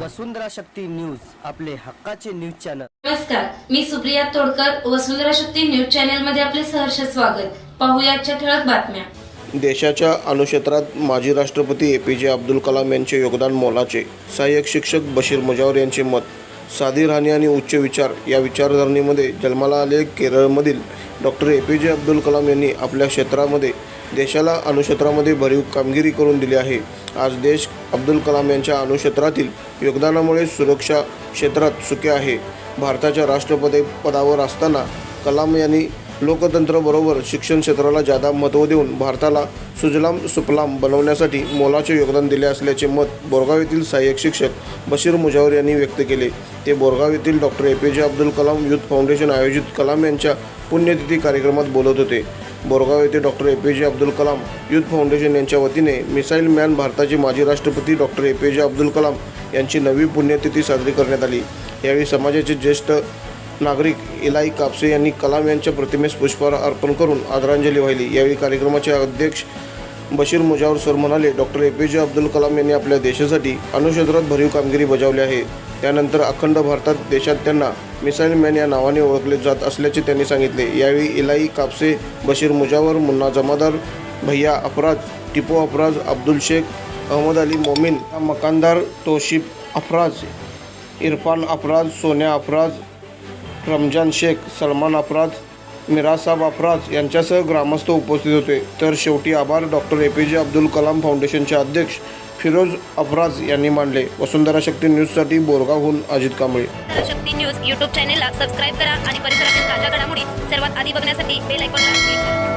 वसुंधरा शक्ती news, आपले हक्काचे news channel. नमस्कार, मी सुप्रिया तोडकर, वसुंधरा शक्ती न्यूज चॅनल मध्ये आपले सहर्ष स्वागत। पाहूया आजच्या ठळक बातम्या। देशाच्या अणुक्षेत्रात माजी राष्ट्रपती एपीजे अब्दुल कलाम यांचे योगदान मोलाचे। सहाय्यक शिक्षक बशीर मुजावर यांचे मत। साधी राहणी आणि उच्च विचार या विचारसरणीमध्ये जन्माला आले केरळमधील डॉक्टर एपीजे अब्दुल कलाम यांनी आपल्या क्षेत्रामध्ये देशाला अणुक्षेत्रामध्ये भरीव कामगिरी करून दिली आहे। आज देश अब्दुल कलाम यांच्या अणुक्षेत्रातील योगदानामुळे सुरक्षा क्षेत्रात सुखी आहे। भारताच्या राष्ट्रपती पदावर असताना कलाम यांनी लोकतंत्राबरोबर शिक्षण क्षेत्राला जादा महत्त्व देऊन भारताला सुजलाम सुफलाम बनवण्यासाठी मोलाचे योगदान दिले असल्याचे मत बोरगाव येथील सहाय्यक शिक्षक बशीर मुजावर यांनी व्यक्त केले। ते बोरगाव येथील doctor APJ Abdul Kalam youth foundation आयोजित कलाम यांच्या पुण्यतिथी कार्यक्रमात बोलत होते। बोरगाव येथे doctor APJ Abdul Kalam youth foundation यांच्या वतीने मिसाईल मॅन भारताचे माजी राष्ट्रपती डॉक्टर एपीजे अब्दुल कलाम यांची 9वी पुण्यतिथी साजरी करण्यात आली। यावेळी समाजाचे ज्येष्ठ नागरिक इलाई कापसे यांनी कलाम यांच्या प्रतिमेस पुष्पहार अर्पण करून आदरांजली वाहिली। यावेळी कार्यक्रमाचे अध्यक्ष बशीर मुजावर सर म्हणाले, डॉक्टर एपीजे अब्दुल कलाम यांनी आपल्या देशासाठी अणुक्षेत्रात भरीव कामगिरी बजावली आहे। त्यानंतर अखंड भारतात देशात त्यांना मिसाईल मॅन या नावाने ओळखले जात असल्याचे त्यांनी सांगितले। यावेळी इलाई कापसे, बशीर मुजावर, मुन्ना जमादार, भैया अफराज, टिपो अफराज, अब्दुल शेख, अहमद अली मोमीन, मकानदार, तोशिफ अफराज, इरफान अफराज, सोन्या अफराज, रमजान शेख, सलमान अफराज, मिरासाब अफराज यांच्यासह ग्रामस्थ उपस्थित होते। तर शेवटी आभार डॉक्टर एपीजे अब्दुल कलाम फाउंडेशनचे अध्यक्ष फिरोज अफराज यांनी मानले। वसुंधरा शक्ती न्यूजसाठी बोरगावहून अजित कांबळे। वसुंधरा शक्ती न्यूज यूट्यूब चॅनेलला सबस्क्राईब करा आणि परिसरातील ताज्या घडामोडी सर्वात आधी बघण्यासाठी बेल आयकॉनला क्लिक करा।